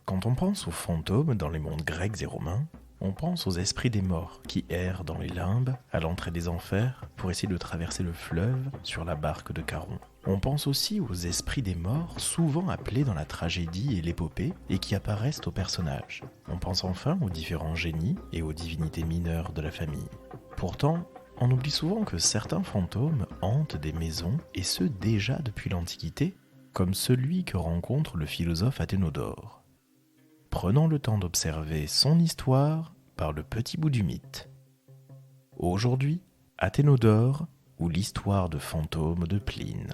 Quand on pense aux fantômes dans les mondes grecs et romains, on pense aux esprits des morts qui errent dans les limbes à l'entrée des enfers pour essayer de traverser le fleuve sur la barque de Charon. On pense aussi aux esprits des morts souvent appelés dans la tragédie et l'épopée et qui apparaissent aux personnages. On pense enfin aux différents génies et aux divinités mineures de la famille. Pourtant, on oublie souvent que certains fantômes hantent des maisons et ce déjà depuis l'Antiquité, comme celui que rencontre le philosophe Athénodore. Prenons le temps d'observer son histoire par le petit bout du mythe. Aujourd'hui, Athénodore ou l'histoire de fantômes de Pline.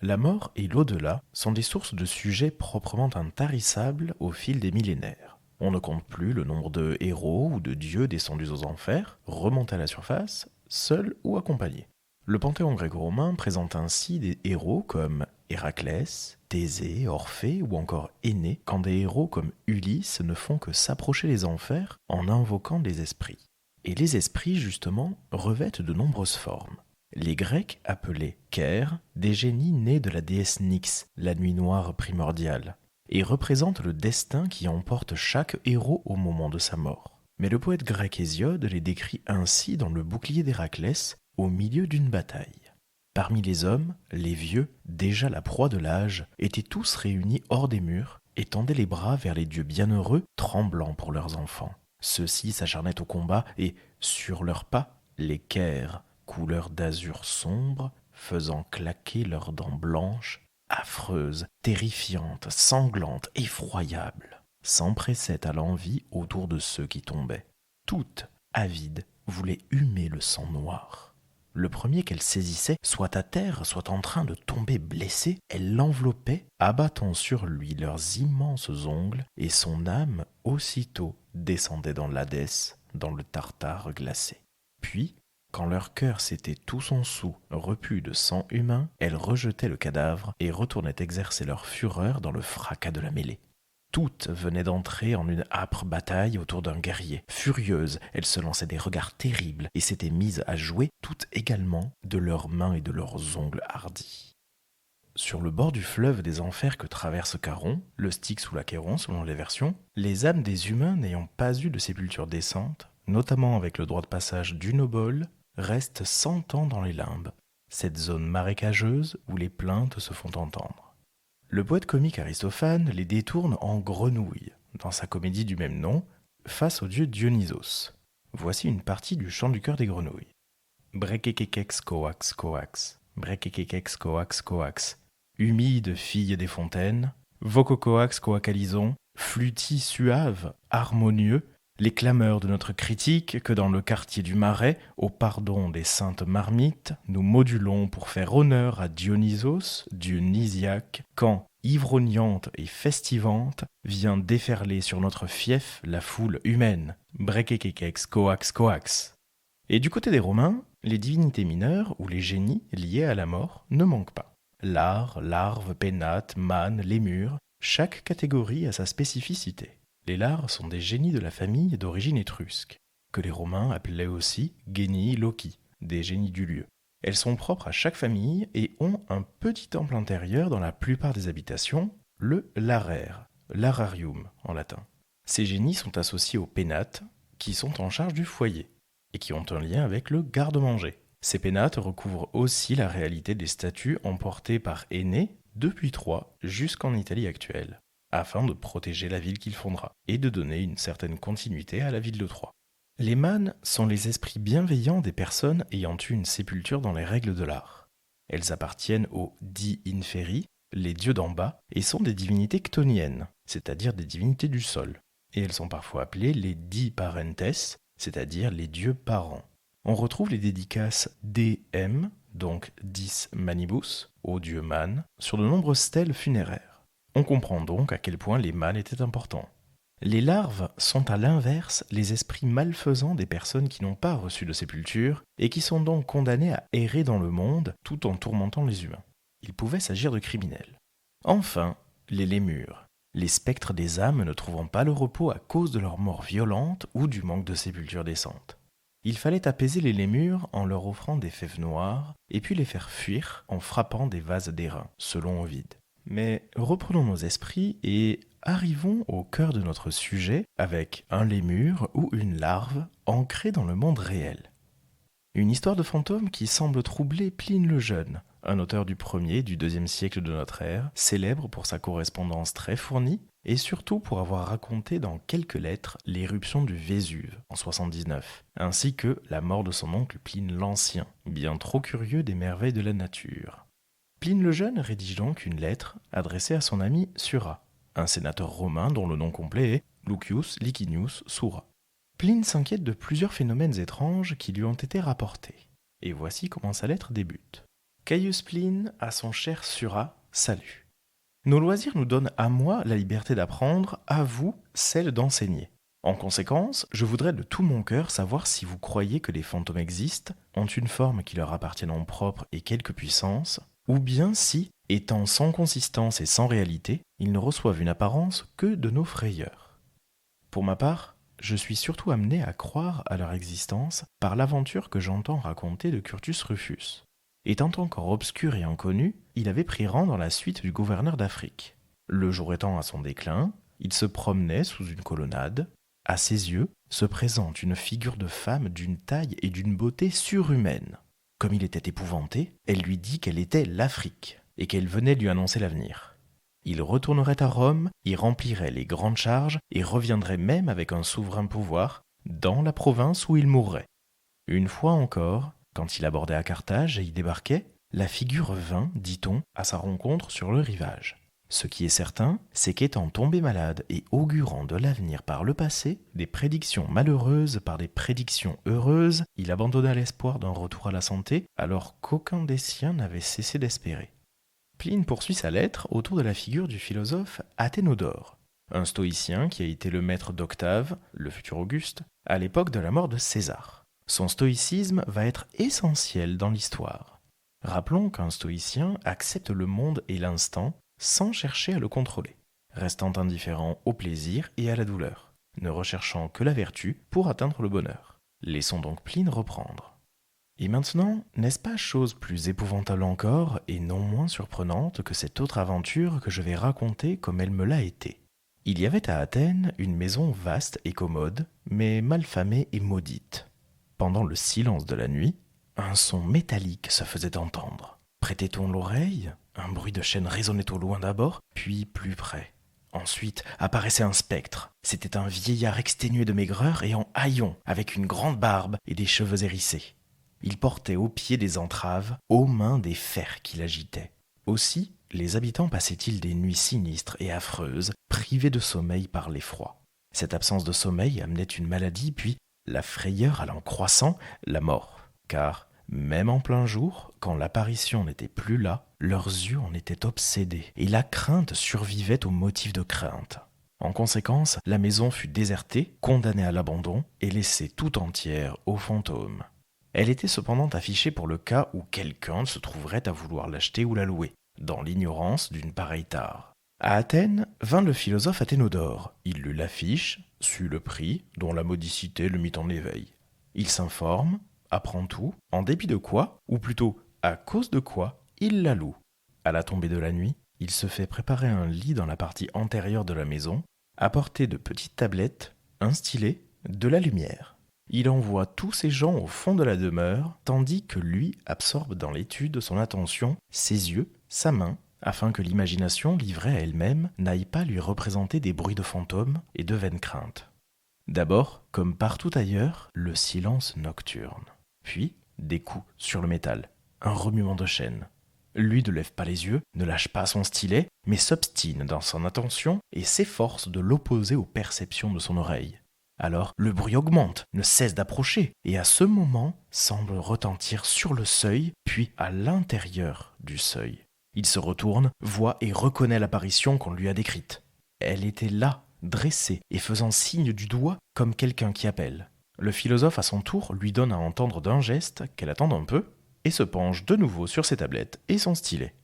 La mort et l'au-delà sont des sources de sujets proprement intarissables au fil des millénaires. On ne compte plus le nombre de héros ou de dieux descendus aux enfers, remontés à la surface, seuls ou accompagnés. Le panthéon gréco-romain présente ainsi des héros comme Héraclès, Thésée, Orphée ou encore Énée, quand des héros comme Ulysse ne font que s'approcher des enfers en invoquant les esprits. Et les esprits, justement, revêtent de nombreuses formes. Les Grecs appelaient Ker des génies nés de la déesse Nyx, la nuit noire primordiale, et représentent le destin qui emporte chaque héros au moment de sa mort. Mais le poète grec Hésiode les décrit ainsi dans le bouclier d'Héraclès, au milieu d'une bataille. Parmi les hommes, les vieux, déjà la proie de l'âge, étaient tous réunis hors des murs et tendaient les bras vers les dieux bienheureux, tremblants pour leurs enfants. Ceux-ci s'acharnaient au combat et, sur leurs pas, les Kers, couleur d'azur sombre, faisant claquer leurs dents blanches, affreuses, terrifiantes, sanglantes, effroyables, s'empressaient à l'envi autour de ceux qui tombaient. Toutes, avides, voulaient humer le sang noir. Le premier qu'elles saisissaient, soit à terre, soit en train de tomber blessé, elles l'enveloppaient, abattant sur lui leurs immenses ongles, et son âme aussitôt descendait dans l'Hadès, dans le Tartare glacé. Puis, quand leur cœur s'était tous en dessous repu de sang humain, elles rejetaient le cadavre et retournaient exercer leur fureur dans le fracas de la mêlée. Toutes venaient d'entrer en une âpre bataille autour d'un guerrier. Furieuses, elles se lançaient des regards terribles et s'étaient mises à jouer, toutes également, de leurs mains et de leurs ongles hardis. Sur le bord du fleuve des enfers que traverse Charon, le Styx ou l'Achéron selon les versions, les âmes des humains n'ayant pas eu de sépulture décente, notamment avec le droit de passage d'une obole, restent 100 ans dans les limbes, cette zone marécageuse où les plaintes se font entendre. Le poète comique Aristophane les détourne en grenouilles, dans sa comédie du même nom, face au dieu Dionysos. Voici une partie du chant du cœur des grenouilles. Brekekekex coax coax, brekekekex coax coax, humide fille des fontaines, vococoax coacalison, flûtis suave, harmonieux, les clameurs de notre critique que dans le quartier du Marais, au pardon des saintes marmites, nous modulons pour faire honneur à Dionysos, dieu nisiaque, quand, ivrognante et festivante, vient déferler sur notre fief la foule humaine. Brekekekex coax coax. Et du côté des Romains, les divinités mineures ou les génies liés à la mort ne manquent pas. Lars, larves, pénates, mânes, lémures, chaque catégorie a sa spécificité. Les Lars sont des génies de la famille d'origine étrusque, que les Romains appelaient aussi genii loci, des génies du lieu. Elles sont propres à chaque famille et ont un petit temple intérieur dans la plupart des habitations, le laraire, lararium en latin. Ces génies sont associés aux pénates, qui sont en charge du foyer, et qui ont un lien avec le garde-manger. Ces pénates recouvrent aussi la réalité des statues emportées par Énée depuis Troie jusqu'en Italie actuelle, afin de protéger la ville qu'il fondera, et de donner une certaine continuité à la ville de Troie. Les mânes sont les esprits bienveillants des personnes ayant eu une sépulture dans les règles de l'art. Elles appartiennent aux dii inferi, les dieux d'en bas, et sont des divinités chtoniennes, c'est-à-dire des divinités du sol. Et elles sont parfois appelées les dii parentes, c'est-à-dire les dieux parents. On retrouve les dédicaces DM, donc dis manibus, aux dieux mânes, sur de nombreuses stèles funéraires. On comprend donc à quel point les mânes étaient importants. Les larves sont à l'inverse les esprits malfaisants des personnes qui n'ont pas reçu de sépulture et qui sont donc condamnées à errer dans le monde tout en tourmentant les humains. Il pouvait s'agir de criminels. Enfin, les lémures, les spectres des âmes ne trouvant pas le repos à cause de leur mort violente ou du manque de sépultures décentes. Il fallait apaiser les lémures en leur offrant des fèves noires et puis les faire fuir en frappant des vases d'airain, selon Ovide. Mais reprenons nos esprits et arrivons au cœur de notre sujet avec un lémur ou une larve ancrée dans le monde réel. Une histoire de fantôme qui semble troubler Pline le Jeune, un auteur du 1er et du 2e siècle de notre ère, célèbre pour sa correspondance très fournie et surtout pour avoir raconté dans quelques lettres l'éruption du Vésuve en 79, ainsi que la mort de son oncle Pline l'Ancien, bien trop curieux des merveilles de la nature. Pline le Jeune rédige donc une lettre adressée à son ami Sura, un sénateur romain dont le nom complet est Lucius Licinius Sura. Pline s'inquiète de plusieurs phénomènes étranges qui lui ont été rapportés. Et voici comment sa lettre débute. Caius Pline à son cher Sura, salut. Nos loisirs nous donnent à moi la liberté d'apprendre, à vous celle d'enseigner. En conséquence, je voudrais de tout mon cœur savoir si vous croyez que les fantômes existent, ont une forme qui leur appartienne en propre et quelque puissance, ou bien si, étant sans consistance et sans réalité, ils ne reçoivent une apparence que de nos frayeurs. Pour ma part, je suis surtout amené à croire à leur existence par l'aventure que j'entends raconter de Curtius Rufus. Étant encore obscur et inconnu, il avait pris rang dans la suite du gouverneur d'Afrique. Le jour étant à son déclin, il se promenait sous une colonnade. À ses yeux se présente une figure de femme d'une taille et d'une beauté surhumaine. Comme il était épouvanté, elle lui dit qu'elle était l'Afrique et qu'elle venait lui annoncer l'avenir. Il retournerait à Rome, y remplirait les grandes charges et reviendrait même avec un souverain pouvoir dans la province où il mourrait. Une fois encore, quand il abordait à Carthage et y débarquait, la figure vint, dit-on, à sa rencontre sur le rivage. Ce qui est certain, c'est qu'étant tombé malade et augurant de l'avenir par le passé, des prédictions malheureuses par des prédictions heureuses, il abandonna l'espoir d'un retour à la santé, alors qu'aucun des siens n'avait cessé d'espérer. Pline poursuit sa lettre autour de la figure du philosophe Athénodore, un stoïcien qui a été le maître d'Octave, le futur Auguste, à l'époque de la mort de César. Son stoïcisme va être essentiel dans l'histoire. Rappelons qu'un stoïcien accepte le monde et l'instant sans chercher à le contrôler, restant indifférent au plaisir et à la douleur, ne recherchant que la vertu pour atteindre le bonheur. Laissons donc Pline reprendre. Et maintenant, n'est-ce pas chose plus épouvantable encore et non moins surprenante que cette autre aventure que je vais raconter comme elle me l'a été? Il y avait à Athènes une maison vaste et commode, mais malfamée et maudite. Pendant le silence de la nuit, un son métallique se faisait entendre. Prêtait-on l'oreille? Un bruit de chaîne résonnait au loin d'abord, puis plus près. Ensuite apparaissait un spectre. C'était un vieillard exténué de maigreur et en haillons, avec une grande barbe et des cheveux hérissés. Il portait aux pieds des entraves, aux mains des fers qui l'agitaient. Aussi, les habitants passaient-ils des nuits sinistres et affreuses, privés de sommeil par l'effroi. Cette absence de sommeil amenait une maladie, puis, la frayeur allant croissant, la mort. Car, même en plein jour, quand l'apparition n'était plus là, leurs yeux en étaient obsédés, et la crainte survivait au motif de crainte. En conséquence, la maison fut désertée, condamnée à l'abandon, et laissée tout entière aux fantômes. Elle était cependant affichée pour le cas où quelqu'un se trouverait à vouloir l'acheter ou la louer, dans l'ignorance d'une pareille tare. À Athènes vint le philosophe Athénodore. Il lut l'affiche, sut le prix, dont la modicité le mit en éveil. Il s'informe, apprend tout, en dépit de quoi, ou plutôt à cause de quoi, il la loue. À la tombée de la nuit, il se fait préparer un lit dans la partie antérieure de la maison, apporter de petites tablettes, un stylet, de la lumière. Il envoie tous ces gens au fond de la demeure, tandis que lui absorbe dans l'étude son attention, ses yeux, sa main, afin que l'imagination livrée à elle-même n'aille pas lui représenter des bruits de fantômes et de vaines craintes. D'abord, comme partout ailleurs, le silence nocturne. Puis, des coups sur le métal, un remuement de chaîne. Lui ne lève pas les yeux, ne lâche pas son stylet, mais s'obstine dans son attention et s'efforce de l'opposer aux perceptions de son oreille. Alors le bruit augmente, ne cesse d'approcher, et à ce moment semble retentir sur le seuil, puis à l'intérieur du seuil. Il se retourne, voit et reconnaît l'apparition qu'on lui a décrite. Elle était là, dressée et faisant signe du doigt comme quelqu'un qui appelle. Le philosophe à son tour lui donne à entendre d'un geste qu'elle attende un peu, et se penche de nouveau sur ses tablettes et son stylet.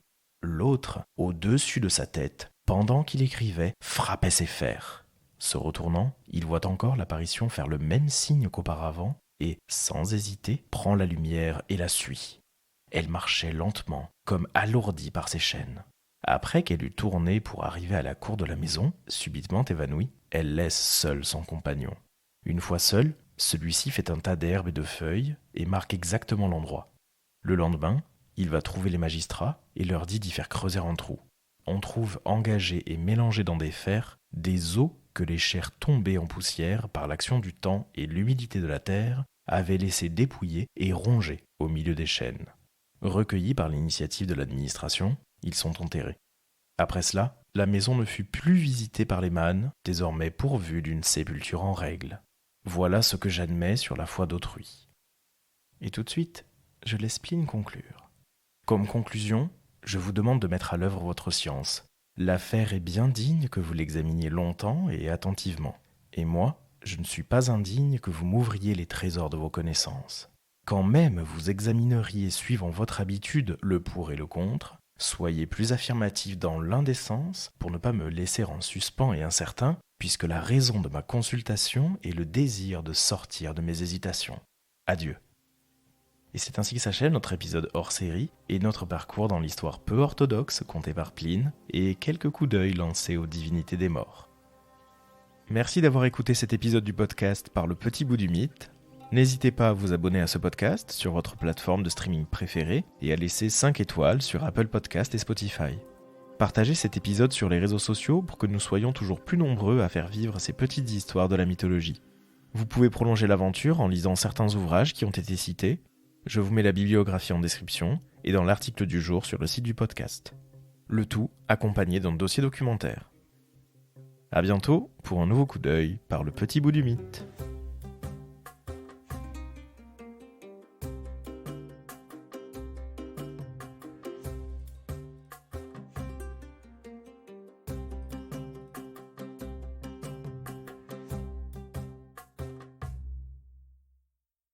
L'autre, au-dessus de sa tête, pendant qu'il écrivait, frappait ses fers. Se retournant, il voit encore l'apparition faire le même signe qu'auparavant et, sans hésiter, prend la lumière et la suit. Elle marchait lentement, comme alourdie par ses chaînes. Après qu'elle eut tourné pour arriver à la cour de la maison, subitement évanouie, elle laisse seule son compagnon. Une fois seul, celui-ci fait un tas d'herbes et de feuilles et marque exactement l'endroit. Le lendemain, il va trouver les magistrats et leur dit d'y faire creuser un trou. On trouve engagés et mélangés dans des fers des os que les chairs tombées en poussière par l'action du temps et l'humidité de la terre avaient laissé dépouiller et ronger au milieu des chênes. Recueillis par l'initiative de l'administration, ils sont enterrés. Après cela, la maison ne fut plus visitée par les mânes, désormais pourvue d'une sépulture en règle. Voilà ce que j'admets sur la foi d'autrui. Et tout de suite, je laisse Pline conclure. Comme conclusion, je vous demande de mettre à l'œuvre votre science. L'affaire est bien digne que vous l'examiniez longtemps et attentivement. Et moi, je ne suis pas indigne que vous m'ouvriez les trésors de vos connaissances. Quand même vous examineriez suivant votre habitude le pour et le contre, soyez plus affirmatif dans l'un des sens pour ne pas me laisser en suspens et incertain, puisque la raison de ma consultation est le désir de sortir de mes hésitations. Adieu. Et c'est ainsi que s'achève notre épisode hors série et notre parcours dans l'histoire peu orthodoxe contée par Pline et quelques coups d'œil lancés aux divinités des morts. Merci d'avoir écouté cet épisode du podcast par le petit bout du mythe. N'hésitez pas à vous abonner à ce podcast sur votre plateforme de streaming préférée et à laisser 5 étoiles sur Apple Podcast et Spotify. Partagez cet épisode sur les réseaux sociaux pour que nous soyons toujours plus nombreux à faire vivre ces petites histoires de la mythologie. Vous pouvez prolonger l'aventure en lisant certains ouvrages qui ont été cités. Je vous mets la bibliographie en description et dans l'article du jour sur le site du podcast. Le tout accompagné d'un dossier documentaire. À bientôt pour un nouveau coup d'œil par le petit bout du mythe.